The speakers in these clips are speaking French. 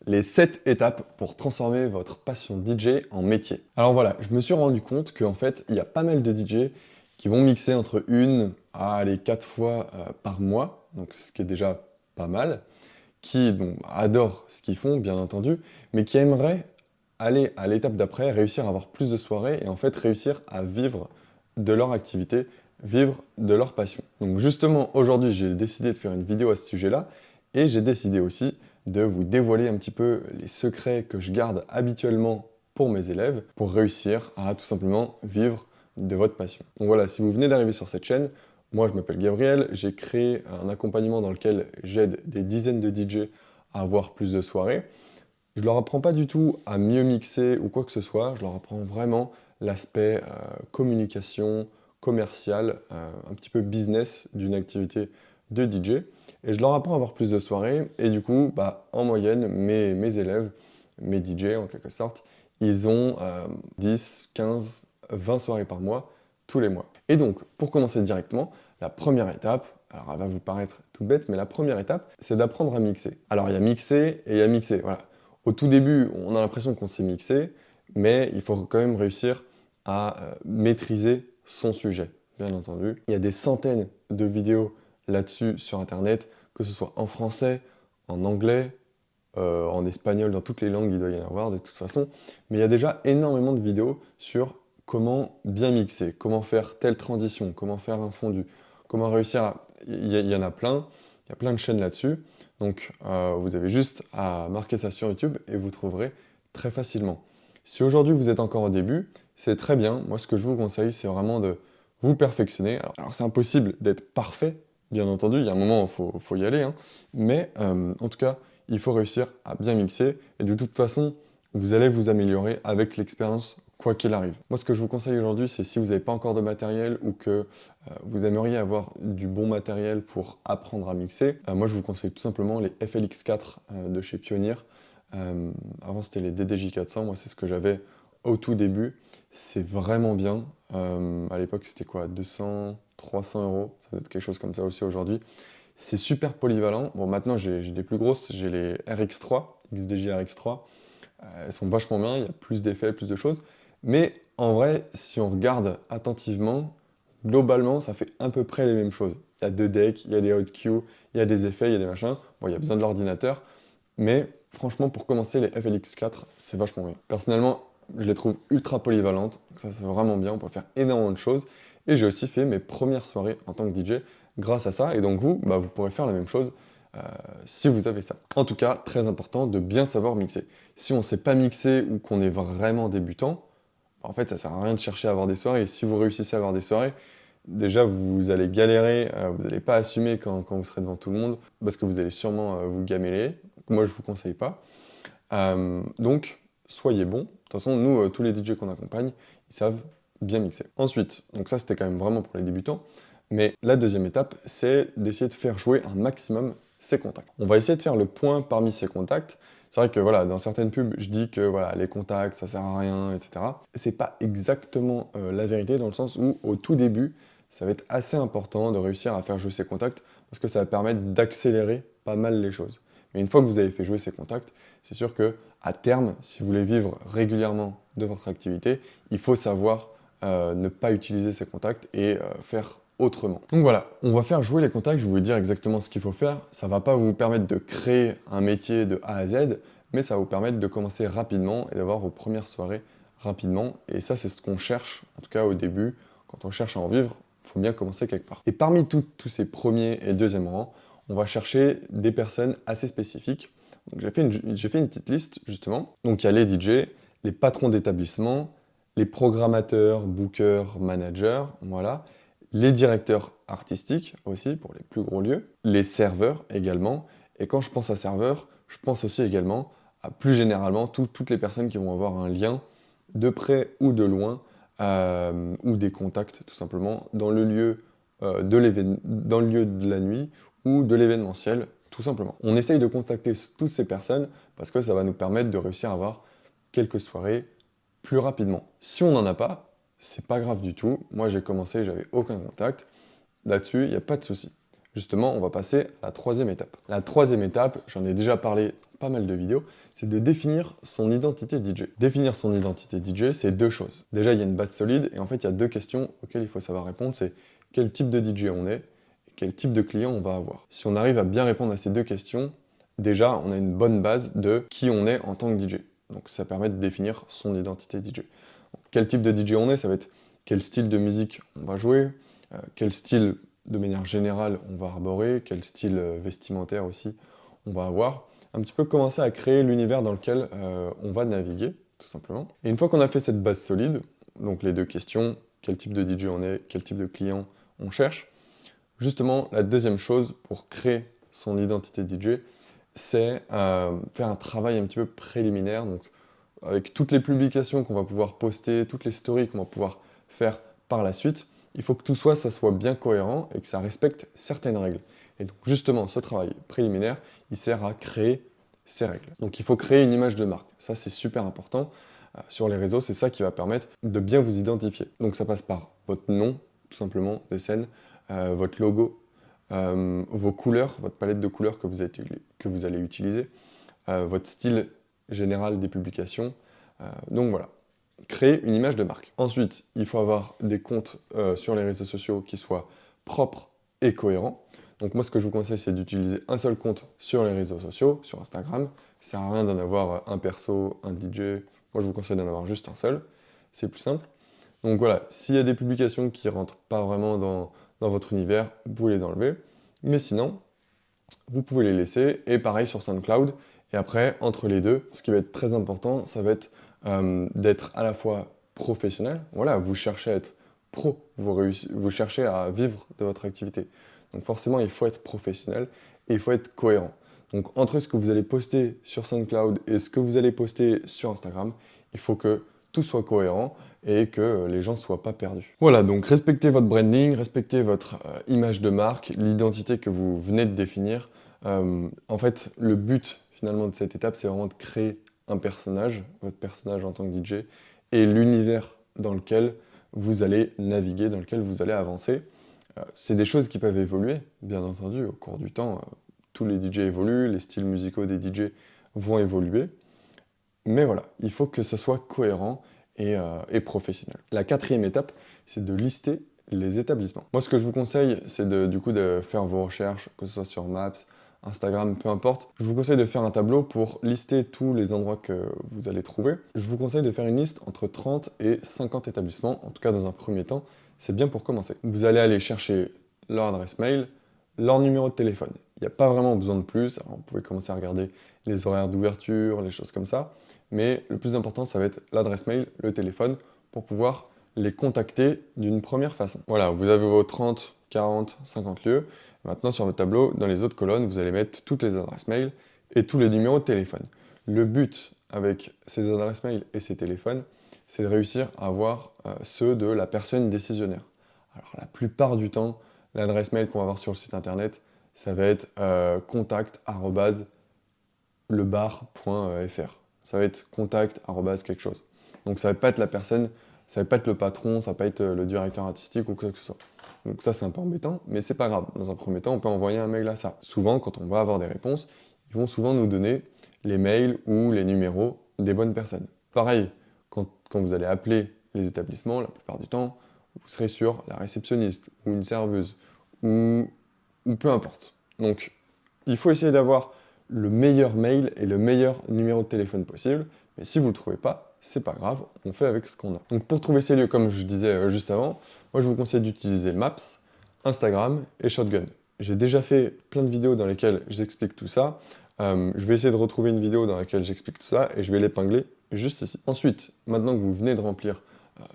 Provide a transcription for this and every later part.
les 7 étapes pour transformer votre passion DJ en métier. Alors voilà, je me suis rendu compte qu'en fait, il y a pas mal de DJ qui vont mixer entre 1 à 4 fois par mois, donc ce qui est déjà pas mal, qui adorent ce qu'ils font, bien entendu, mais qui aimeraient aller à l'étape d'après, réussir à avoir plus de soirées et en fait réussir à vivre de leur activité, vivre de leur passion. Donc justement, aujourd'hui, j'ai décidé de faire une vidéo à ce sujet-là et j'ai décidé aussi de vous dévoiler un petit peu les secrets que je garde habituellement pour mes élèves pour réussir à tout simplement vivre de votre passion. Donc voilà, si vous venez d'arriver sur cette chaîne, moi je m'appelle Gabriel, j'ai créé un accompagnement dans lequel j'aide des dizaines de DJ à avoir plus de soirées. Je leur apprends pas du tout à mieux mixer ou quoi que ce soit, je leur apprends vraiment l'aspect communication, commercial, un petit peu business d'une activité de DJ. Et je leur apprends à avoir plus de soirées, et du coup, en moyenne, mes élèves, mes DJ en quelque sorte, ils ont 10, 15, 20 soirées par mois, tous les mois. Et donc, pour commencer directement, la première étape, alors elle va vous paraître toute bête, mais la première étape, c'est d'apprendre à mixer. Alors il y a mixer et il y a mixer, voilà. Au tout début, on a l'impression qu'on sait mixer, mais il faut quand même réussir à maîtriser son sujet, bien entendu. Il y a des centaines de vidéos là-dessus sur Internet, que ce soit en français, en anglais, en espagnol, dans toutes les langues, il doit y en avoir de toute façon. Mais il y a déjà énormément de vidéos sur comment bien mixer, comment faire telle transition, comment faire un fondu, comment réussir à... Il y en a plein, il y a plein de chaînes là-dessus. Donc vous avez juste à marquer ça sur YouTube et vous trouverez très facilement. Si aujourd'hui vous êtes encore au début, c'est très bien. Moi ce que je vous conseille, c'est vraiment de vous perfectionner. Alors c'est impossible d'être parfait, bien entendu, il y a un moment où il faut y aller, hein. Mais en tout cas, il faut réussir à bien mixer et de toute façon, vous allez vous améliorer avec l'expérience quoi qu'il arrive. Moi, ce que je vous conseille aujourd'hui, c'est si vous n'avez pas encore de matériel ou que vous aimeriez avoir du bon matériel pour apprendre à mixer, moi, je vous conseille tout simplement les FLX4 de chez Pioneer. Avant, c'était les DDJ400. Moi, c'est ce que j'avais au tout début. C'est vraiment bien. À l'époque, c'était quoi, 200, 300 euros. Ça doit être quelque chose comme ça aussi aujourd'hui. C'est super polyvalent. Bon, maintenant, j'ai des plus grosses. J'ai les RX3, XDJ RX3. Elles sont vachement bien. Il y a plus d'effets, plus de choses. Mais en vrai, si on regarde attentivement, globalement, ça fait à peu près les mêmes choses. Il y a deux decks, il y a des hotkeys, il y a des effets, il y a des machins. Bon, il y a besoin de l'ordinateur. Mais franchement, pour commencer, les FLX4, c'est vachement bien. Personnellement, je les trouve ultra polyvalentes. Donc ça, c'est vraiment bien. On peut faire énormément de choses. Et j'ai aussi fait mes premières soirées en tant que DJ grâce à ça. Et donc vous, vous pourrez faire la même chose si vous avez ça. En tout cas, très important de bien savoir mixer. Si on ne sait pas mixer ou qu'on est vraiment débutant, en fait, ça sert à rien de chercher à avoir des soirées. Et si vous réussissez à avoir des soirées, déjà, vous allez galérer, vous n'allez pas assumer quand vous serez devant tout le monde, parce que vous allez sûrement vous gameler. Moi, je ne vous conseille pas. Donc, soyez bons. De toute façon, nous, tous les DJ qu'on accompagne, ils savent bien mixer. Ensuite, donc ça, c'était quand même vraiment pour les débutants. Mais la deuxième étape, c'est d'essayer de faire jouer un maximum ses contacts. On va essayer de faire le point parmi ces contacts. C'est vrai que voilà, dans certaines pubs, je dis que voilà, les contacts, ça sert à rien, etc. C'est pas exactement la vérité dans le sens où, au tout début, ça va être assez important de réussir à faire jouer ses contacts parce que ça va permettre d'accélérer pas mal les choses. Mais une fois que vous avez fait jouer ces contacts, c'est sûr que à terme, si vous voulez vivre régulièrement de votre activité, il faut savoir ne pas utiliser ces contacts et faire autrement. Donc voilà, on va faire jouer les contacts, je vais vous dire exactement ce qu'il faut faire. Ça ne va pas vous permettre de créer un métier de A à Z, mais ça va vous permettre de commencer rapidement et d'avoir vos premières soirées rapidement. Et ça, c'est ce qu'on cherche, en tout cas au début, quand on cherche à en vivre, il faut bien commencer quelque part. Et parmi tous ces premiers et deuxièmes rangs, on va chercher des personnes assez spécifiques. Donc j'ai fait une petite liste, justement. Donc il y a les DJ, les patrons d'établissement, les programmateurs, bookers, managers, voilà. Les directeurs artistiques aussi, pour les plus gros lieux. Les serveurs également. Et quand je pense à serveurs, je pense aussi également à plus généralement toutes les personnes qui vont avoir un lien de près ou de loin, ou des contacts tout simplement, dans le lieu de la nuit ou de l'événementiel, tout simplement. On essaye de contacter toutes ces personnes parce que ça va nous permettre de réussir à avoir quelques soirées plus rapidement. Si on n'en a pas, c'est pas grave du tout. Moi, j'ai commencé, j'avais aucun contact. Là-dessus, il n'y a pas de souci. Justement, on va passer à la troisième étape. La troisième étape, j'en ai déjà parlé pas mal de vidéos, c'est de définir son identité DJ. Définir son identité DJ, c'est deux choses. Déjà, il y a une base solide, et en fait, il y a deux questions auxquelles il faut savoir répondre, c'est quel type de DJ on est, et quel type de client on va avoir. Si on arrive à bien répondre à ces deux questions, déjà, on a une bonne base de qui on est en tant que DJ. Donc ça permet de définir son identité DJ. Donc, quel type de DJ on est, ça va être quel style de musique on va jouer, quel style de manière générale on va arborer, quel style vestimentaire aussi on va avoir. Un petit peu commencer à créer l'univers dans lequel on va naviguer, tout simplement. Et une fois qu'on a fait cette base solide, donc les deux questions, quel type de DJ on est, quel type de client on cherche, justement la deuxième chose pour créer son identité DJ, c'est faire un travail un petit peu préliminaire, donc avec toutes les publications qu'on va pouvoir poster, toutes les stories qu'on va pouvoir faire par la suite, il faut que ça soit bien cohérent et que ça respecte certaines règles. Et donc justement, ce travail préliminaire, il sert à créer ces règles. Donc il faut créer une image de marque. Ça, c'est super important. Sur les réseaux, c'est ça qui va permettre de bien vous identifier. Donc ça passe par votre nom, tout simplement, de scène, votre logo, vos couleurs, votre palette de couleurs que vous allez utiliser, votre style général des publications. Donc voilà, créer une image de marque. Ensuite, il faut avoir des comptes sur les réseaux sociaux qui soient propres et cohérents. Donc moi, ce que je vous conseille, c'est d'utiliser un seul compte sur les réseaux sociaux, sur Instagram. Ça sert à rien d'en avoir un perso, un DJ. Moi, je vous conseille d'en avoir juste un seul. C'est plus simple. Donc voilà, s'il y a des publications qui ne rentrent pas vraiment dans votre univers, vous pouvez les enlever. Mais sinon, vous pouvez les laisser. Et pareil sur SoundCloud. Et après, entre les deux, ce qui va être très important, ça va être d'être à la fois professionnel. Voilà, vous cherchez à être pro, vous cherchez à vivre de votre activité. Donc forcément, il faut être professionnel et il faut être cohérent. Donc entre ce que vous allez poster sur SoundCloud et ce que vous allez poster sur Instagram, il faut que tout soit cohérent et que les gens ne soient pas perdus. Voilà, donc respectez votre branding, respectez votre image de marque, l'identité que vous venez de définir. En fait, le but finalement de cette étape, c'est vraiment de créer un personnage, votre personnage en tant que DJ, et l'univers dans lequel vous allez naviguer, dans lequel vous allez avancer. C'est des choses qui peuvent évoluer, bien entendu, au cours du temps. Tous les DJ évoluent, les styles musicaux des DJ vont évoluer. Mais voilà, il faut que ce soit cohérent et professionnel. La quatrième étape, c'est de lister les établissements. Moi, ce que je vous conseille, c'est du coup de faire vos recherches, que ce soit sur Maps, Instagram, peu importe. Je vous conseille de faire un tableau pour lister tous les endroits que vous allez trouver. Je vous conseille de faire une liste entre 30 et 50 établissements, en tout cas dans un premier temps. C'est bien pour commencer. Vous allez aller chercher leur adresse mail, leur numéro de téléphone. Il n'y a pas vraiment besoin de plus. Alors, vous pouvez commencer à regarder les horaires d'ouverture, les choses comme ça. Mais le plus important, ça va être l'adresse mail, le téléphone, pour pouvoir les contacter d'une première façon. Voilà, vous avez vos 30, 40, 50 lieux. Maintenant, sur votre tableau, dans les autres colonnes, vous allez mettre toutes les adresses mail et tous les numéros de téléphone. Le but avec ces adresses mail et ces téléphones, c'est de réussir à avoir ceux de la personne décisionnaire. Alors, la plupart du temps, l'adresse mail qu'on va avoir sur le site internet, ça va être contact@lebar.fr. Ça va être contact@ quelque chose. Donc ça va pas être la personne, ça va pas être le patron, ça va pas être le directeur artistique ou quoi que ce soit. Donc ça, c'est un peu embêtant, mais c'est pas grave. Dans un premier temps, on peut envoyer un mail à ça. Souvent, quand on va avoir des réponses, ils vont souvent nous donner les mails ou les numéros des bonnes personnes. Pareil, quand vous allez appeler les établissements, la plupart du temps, vous serez sur la réceptionniste ou une serveuse ou peu importe. Donc, il faut essayer d'avoir le meilleur mail et le meilleur numéro de téléphone possible, mais si vous ne le trouvez pas, c'est pas grave, on fait avec ce qu'on a. Donc pour trouver ces lieux, comme je disais juste avant, moi je vous conseille d'utiliser Maps, Instagram et Shotgun. J'ai déjà fait plein de vidéos dans lesquelles j'explique tout ça. Je vais essayer de retrouver une vidéo dans laquelle j'explique tout ça et je vais l'épingler juste ici. Ensuite, maintenant que vous venez de remplir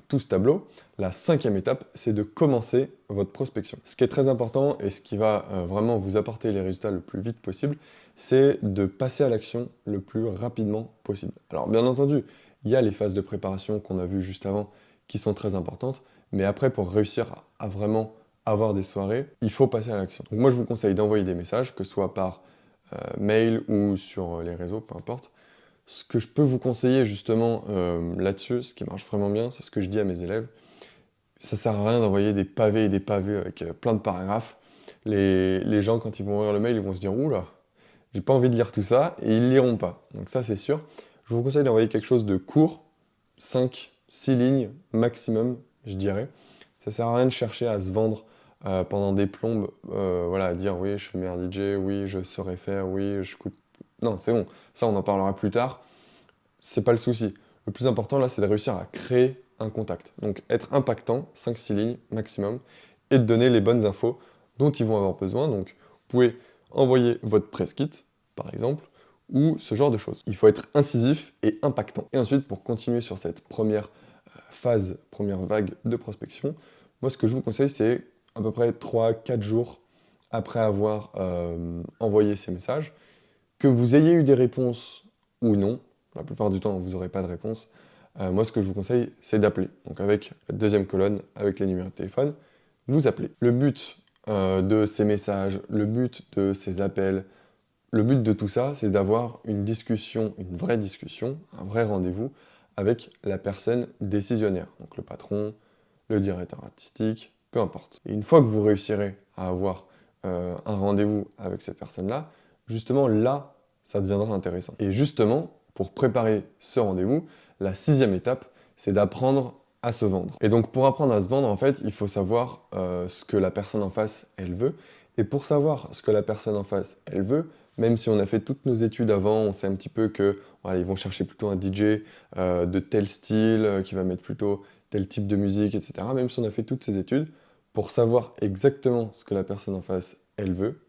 tout ce tableau, la cinquième étape, c'est de commencer votre prospection. Ce qui est très important et ce qui va vraiment vous apporter les résultats le plus vite possible, c'est de passer à l'action le plus rapidement possible. Alors bien entendu, il y a les phases de préparation qu'on a vues juste avant qui sont très importantes, mais après pour réussir à vraiment avoir des soirées, il faut passer à l'action. Donc moi je vous conseille d'envoyer des messages, que ce soit par mail ou sur les réseaux, peu importe. Ce que je peux vous conseiller justement là-dessus, ce qui marche vraiment bien, c'est ce que je dis à mes élèves. Ça sert à rien d'envoyer des pavés et des pavés avec plein de paragraphes. Les gens, quand ils vont ouvrir le mail, ils vont se dire « Oula, j'ai pas envie de lire tout ça, et ils liront pas. Donc ça, c'est sûr. Je vous conseille d'envoyer quelque chose de court, 5, 6 lignes maximum, je dirais. Ça sert à rien de chercher à se vendre pendant des plombes, voilà, à dire oui, je suis le meilleur DJ, oui, je saurais faire, oui, je coûte... Non, c'est bon, ça on en parlera plus tard, c'est pas le souci. Le plus important là, c'est de réussir à créer un contact. Donc être impactant, 5-6 lignes maximum, et de donner les bonnes infos dont ils vont avoir besoin. Donc vous pouvez envoyer votre press kit, par exemple, ou ce genre de choses. Il faut être incisif et impactant. Et ensuite, pour continuer sur cette première phase, première vague de prospection, moi ce que je vous conseille, c'est à peu près 3-4 jours après avoir envoyé ces messages, que vous ayez eu des réponses ou non, la plupart du temps vous n'aurez pas de réponse, moi ce que je vous conseille, c'est d'appeler. Donc avec la deuxième colonne, avec les numéros de téléphone, vous appelez. Le but de ces messages, le but de ces appels, le but de tout ça, c'est d'avoir une discussion, une vraie discussion, un vrai rendez-vous avec la personne décisionnaire, donc le patron, le directeur artistique, peu importe. Et une fois que vous réussirez à avoir un rendez-vous avec cette personne-là, justement là, ça deviendra intéressant. Et justement, pour préparer ce rendez-vous, la 6e étape, c'est d'apprendre à se vendre. Et donc pour apprendre à se vendre, en fait, il faut savoir ce que la personne en face, elle veut. Et pour savoir ce que la personne en face, elle veut, même si on a fait toutes nos études avant, on sait un petit peu que voilà, ils vont chercher plutôt un DJ de tel style, qui va mettre plutôt tel type de musique, etc. Même si on a fait toutes ces études, pour savoir exactement ce que la personne en face, elle veut,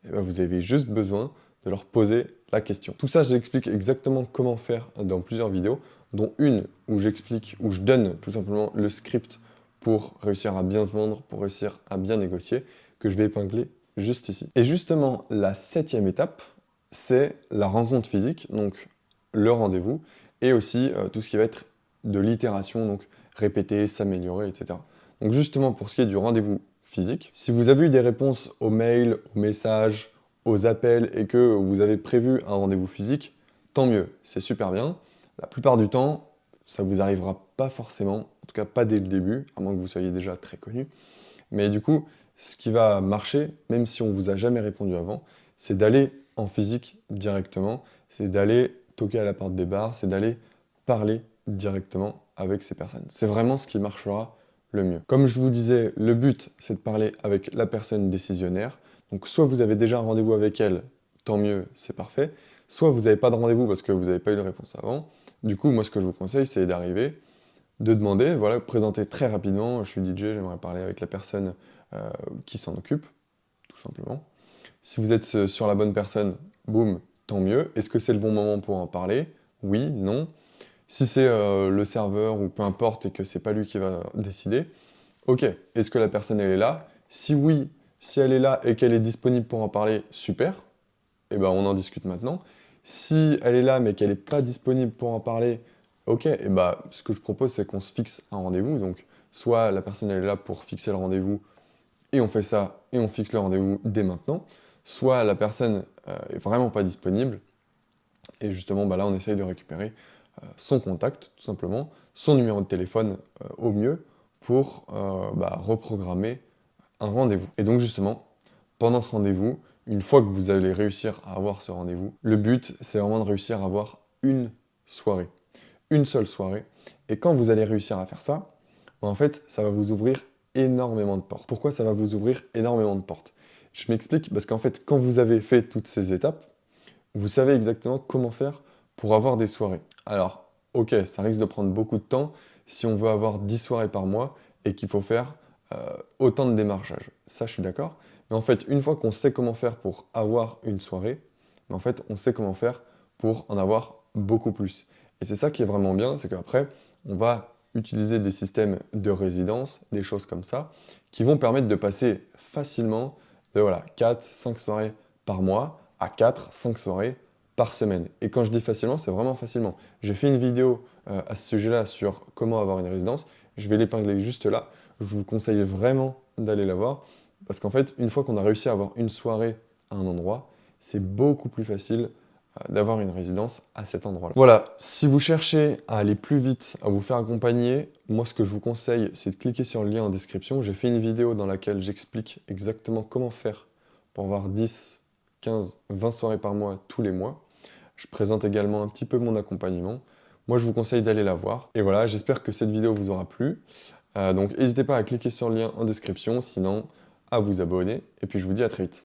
eh ben, vous avez juste besoin de leur poser la question. Tout ça, j'explique exactement comment faire dans plusieurs vidéos, dont une où j'explique, où je donne tout simplement le script pour réussir à bien se vendre, pour réussir à bien négocier, que je vais épingler juste ici. Et justement, la 7e étape, c'est la rencontre physique, donc le rendez-vous, et aussi tout ce qui va être de l'itération, donc répéter, s'améliorer, etc. Donc justement, pour ce qui est du rendez-vous physique, si vous avez eu des réponses aux mails, aux messages, aux appels, et que vous avez prévu un rendez-vous physique, tant mieux, c'est super bien. La plupart du temps, ça vous arrivera pas forcément, en tout cas pas dès le début, à moins que vous soyez déjà très connu. Mais du coup, ce qui va marcher, même si on vous a jamais répondu avant, c'est d'aller en physique directement, c'est d'aller toquer à la porte des bars, c'est d'aller parler directement avec ces personnes. C'est vraiment ce qui marchera le mieux. Comme je vous disais, le but, c'est de parler avec la personne décisionnaire. Donc soit vous avez déjà un rendez-vous avec elle, tant mieux, c'est parfait. Soit vous n'avez pas de rendez-vous parce que vous n'avez pas eu de réponse avant. Du coup, moi, ce que je vous conseille, c'est d'arriver, de demander, voilà, présenter très rapidement, je suis DJ, j'aimerais parler avec la personne qui s'en occupe, tout simplement. Si vous êtes sur la bonne personne, boum, tant mieux. Est-ce que c'est le bon moment pour en parler? Oui, non. Si c'est le serveur ou peu importe et que c'est pas lui qui va décider, ok, est-ce que la personne elle est là? Si oui, si elle est là et qu'elle est disponible pour en parler, super, et ben on en discute maintenant. Si elle est là mais qu'elle n'est pas disponible pour en parler, ok, et ben ce que je propose c'est qu'on se fixe un rendez-vous, donc soit la personne elle est là pour fixer le rendez-vous et on fait ça et on fixe le rendez-vous dès maintenant, soit la personne est vraiment pas disponible et justement bah là on essaye de récupérer son contact tout simplement, son numéro de téléphone au mieux pour reprogrammer un rendez-vous. Et donc justement, pendant ce rendez-vous, une fois que vous allez réussir à avoir ce rendez-vous, le but c'est vraiment de réussir à avoir une soirée, une seule soirée. Et quand vous allez réussir à faire ça, en fait, ça va vous ouvrir énormément de portes. Pourquoi ça va vous ouvrir énormément de portes? Je m'explique, parce qu'en fait, quand vous avez fait toutes ces étapes, vous savez exactement comment faire pour avoir des soirées. Alors, ok, ça risque de prendre beaucoup de temps si on veut avoir 10 soirées par mois et qu'il faut faire autant de démarchage. Ça, je suis d'accord. Mais en fait, une fois qu'on sait comment faire pour avoir une soirée, en fait, on sait comment faire pour en avoir beaucoup plus. Et c'est ça qui est vraiment bien, c'est qu'après, on va utiliser des systèmes de résidence, des choses comme ça, qui vont permettre de passer facilement de voilà, 4-5 soirées par mois à 4-5 soirées par semaine. Et quand je dis facilement, c'est vraiment facilement. J'ai fait une vidéo à ce sujet-là sur comment avoir une résidence. Je vais l'épingler juste là. Je vous conseille vraiment d'aller la voir. Parce qu'en fait, une fois qu'on a réussi à avoir une soirée à un endroit, c'est beaucoup plus facile d'avoir une résidence à cet endroit-là. Voilà, si vous cherchez à aller plus vite, à vous faire accompagner, moi ce que je vous conseille, c'est de cliquer sur le lien en description. J'ai fait une vidéo dans laquelle j'explique exactement comment faire pour avoir 10 15-20 soirées par mois, tous les mois. Je présente également un petit peu mon accompagnement. Moi, je vous conseille d'aller la voir. Et voilà, j'espère que cette vidéo vous aura plu. Donc, n'hésitez pas à cliquer sur le lien en description, sinon à vous abonner. Et puis, je vous dis à très vite.